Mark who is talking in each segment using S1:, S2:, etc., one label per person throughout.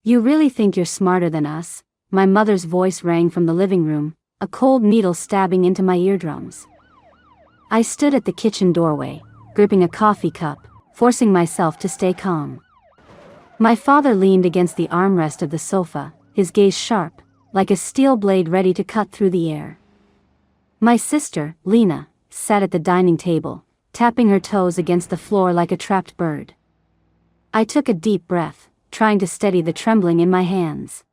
S1: You really think you're smarter than us? My mother's voice rang from the living room, a cold needle stabbing into my eardrums. I stood at the kitchen doorway, gripping a coffee cup, forcing myself to stay calm. My father leaned against the armrest of the sofa, his gaze sharp, like a steel blade ready to cut through the air. My sister, Lena, sat at the dining table, tapping her toes against the floor like a trapped bird. I took a deep breath, trying to steady the trembling in my hands.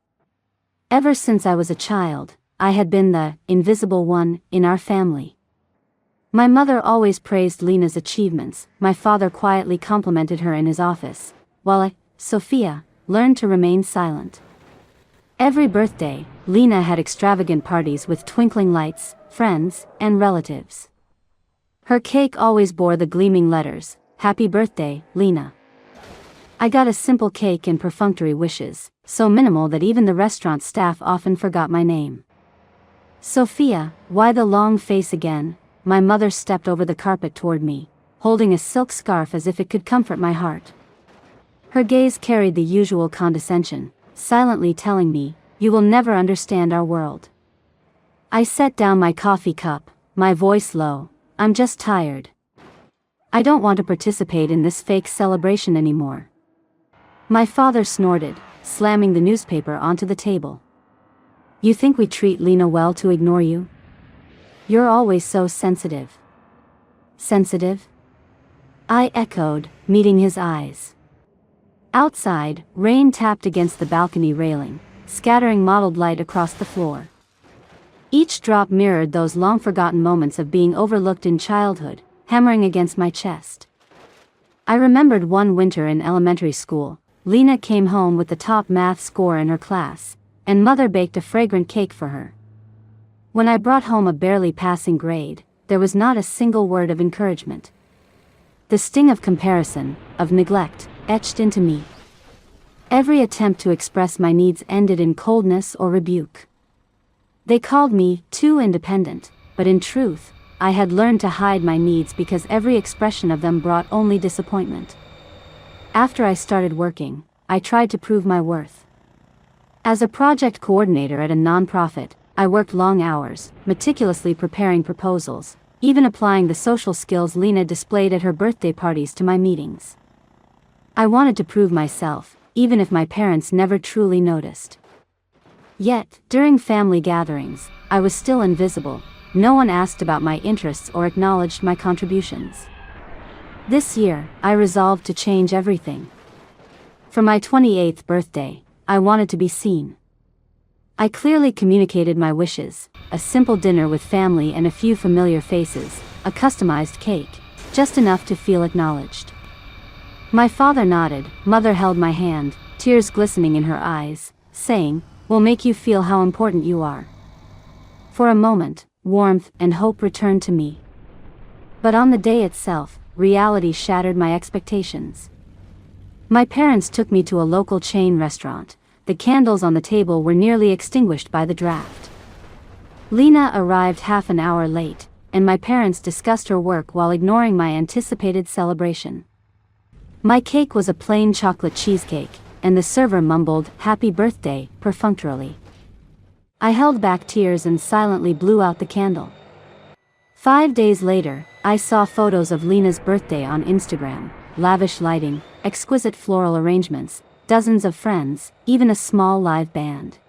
S1: Ever since I was a child, I had been the invisible one in our family. My mother always praised Lena's achievements, my father quietly complimented her in his office, while I, Sophia, learned to remain silent. Every birthday, Lena had extravagant parties with twinkling lights, friends, and relatives. Her cake always bore the gleaming letters, "Happy birthday, Lena." I got a simple cake and perfunctory wishes, so minimal that even the restaurant staff often forgot my name. "Sophia, why the long face again?" My mother stepped over the carpet toward me, holding a silk scarf as if it could comfort my heart. Her gaze carried the usual condescension, silently telling me, "You will never understand our world." I set down my coffee cup, my voice low. "I'm just tired. I don't want to participate in this fake celebration anymore." My father snorted, slamming the newspaper onto the table. "You think we treat Lena well to ignore you? You're always so sensitive." "Sensitive?" I echoed, meeting his eyes. Outside, rain tapped against the balcony railing, scattering mottled light across the floor. Each drop mirrored those long-forgotten moments of being overlooked in childhood, hammering against my chest. I remembered one winter in elementary school. Lena came home with the top math score in her class, and mother baked a fragrant cake for her. When I brought home a barely passing grade, there was not a single word of encouragement. The sting of comparison, of neglect, etched into me. Every attempt to express my needs ended in coldness or rebuke. They called me too independent, but in truth, I had learned to hide my needs because every expression of them brought only disappointment. After I started working, I tried to prove my worth. As a project coordinator at a nonprofit, I worked long hours, meticulously preparing proposals, even applying the social skills Lena displayed at her birthday parties to my meetings. I wanted to prove myself, even if my parents never truly noticed. Yet, during family gatherings, I was still invisible. No one asked about my interests or acknowledged my contributions. This year, I resolved to change everything. For my 28th birthday, I wanted to be seen. I clearly communicated my wishes: a simple dinner with family and a few familiar faces, a customized cake, just enough to feel acknowledged. My father nodded, mother held my hand, tears glistening in her eyes, saying, "We'll make you feel how important you are." For a moment, warmth and hope returned to me. But on the day itself, reality shattered my expectations. My parents took me to a local chain restaurant. The candles on the table were nearly extinguished by the draft. Lena arrived half an hour late, and my parents discussed her work while ignoring my anticipated celebration. My cake was a plain chocolate cheesecake, and the server mumbled, "Happy birthday," perfunctorily. I held back tears and silently blew out the candle. 5 days later, I saw photos of Lena's birthday on Instagram: lavish lighting, exquisite floral arrangements, dozens of friends, even a small live band.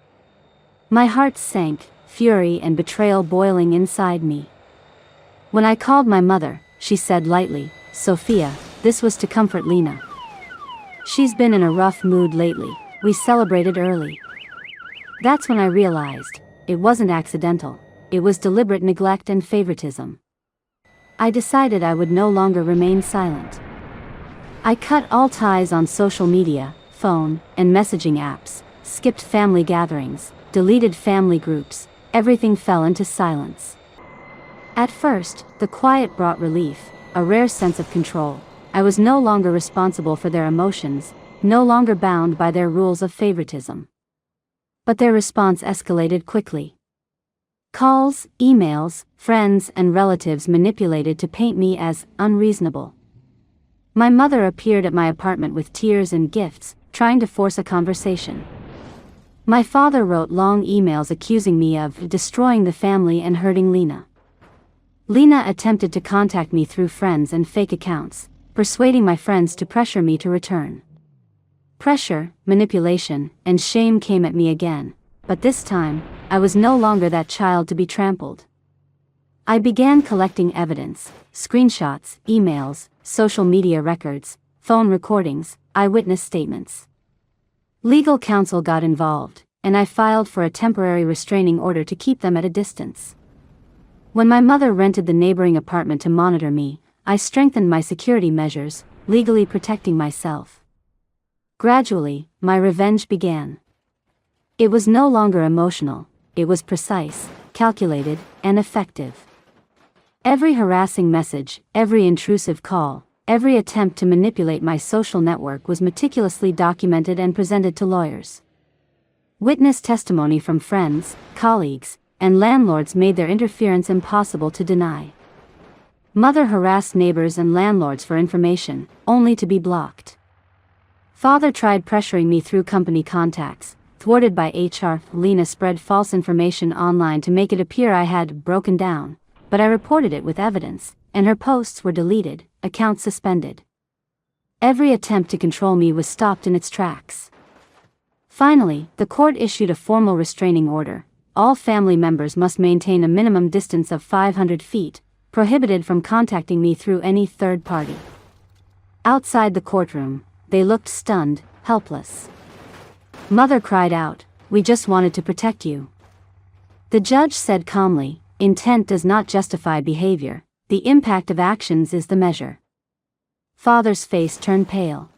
S1: My heart sank, fury and betrayal boiling inside me. When I called my mother, she said lightly, "Sophia, this was to comfort Lena. She's been in a rough mood lately. We celebrated early." That's when I realized, it wasn't accidental, it was deliberate neglect and favoritism. I decided I would no longer remain silent. I cut all ties on social media, phone, and messaging apps, skipped family gatherings, deleted family groups. Everything fell into silence. At first, the quiet brought relief, a rare sense of control. I was no longer responsible for their emotions, no longer bound by their rules of favoritism. But their response escalated quickly. Calls, emails, friends, and relatives manipulated to paint me as unreasonable. My mother appeared at my apartment with tears and gifts, trying to force a conversation. My father wrote long emails accusing me of destroying the family and hurting Lena. Lena attempted to contact me through friends and fake accounts, persuading my friends to pressure me to return. Pressure, manipulation, and shame came at me again, but this time, I was no longer that child to be trampled. I began collecting evidence, screenshots, emails, social media records, phone recordings, eyewitness statements. Legal counsel got involved, and I filed for a temporary restraining order to keep them at a distance. When my mother rented the neighboring apartment to monitor me, I strengthened my security measures, legally protecting myself. Gradually, my revenge began. It was no longer emotional, it was precise, calculated, and effective. Every harassing message, every intrusive call, every attempt to manipulate my social network was meticulously documented and presented to lawyers. Witness testimony from friends, colleagues, and landlords made their interference impossible to deny. Mother harassed neighbors and landlords for information, only to be blocked. Father tried pressuring me through company contacts, thwarted by HR. Lena spread false information online to make it appear I had broken down, but I reported it with evidence, and her posts were deleted, accounts suspended. Every attempt to control me was stopped in its tracks. Finally, the court issued a formal restraining order. All family members must maintain a minimum distance of 500 feet, prohibited from contacting me through any third party. Outside the courtroom, they looked stunned, helpless. Mother cried out, "We just wanted to protect you." The judge said calmly, "Intent does not justify behavior, the impact of actions is the measure." Father's face turned pale.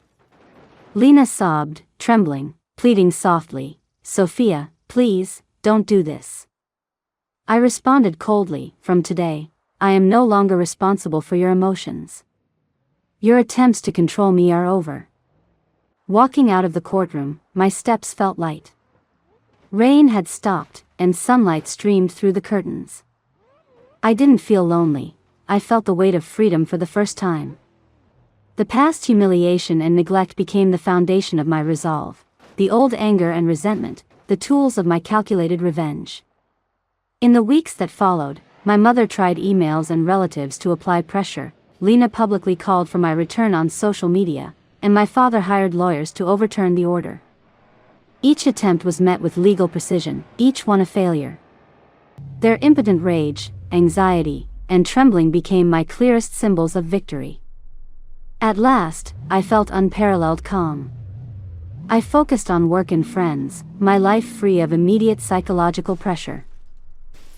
S1: Lena sobbed, trembling, pleading softly, "Sophia, please, don't do this." I responded coldly, "From today, I am no longer responsible for your emotions. Your attempts to control me are over." Walking out of the courtroom, my steps felt light. Rain had stopped, and sunlight streamed through the curtains. I didn't feel lonely, I felt the weight of freedom for the first time. The past humiliation and neglect became the foundation of my resolve, the old anger and resentment, the tools of my calculated revenge. In the weeks that followed, my mother tried emails and relatives to apply pressure, Lena publicly called for my return on social media, and my father hired lawyers to overturn the order. Each attempt was met with legal precision, each one a failure. Their impotent rage, anxiety, and trembling became my clearest symbols of victory. At last, I felt unparalleled calm. I focused on work and friends, my life free of immediate psychological pressure.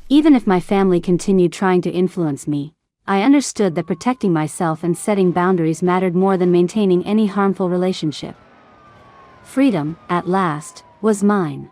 S1: Even if my family continued trying to influence me, I understood that protecting myself and setting boundaries mattered more than maintaining any harmful relationship. Freedom, at last, was mine.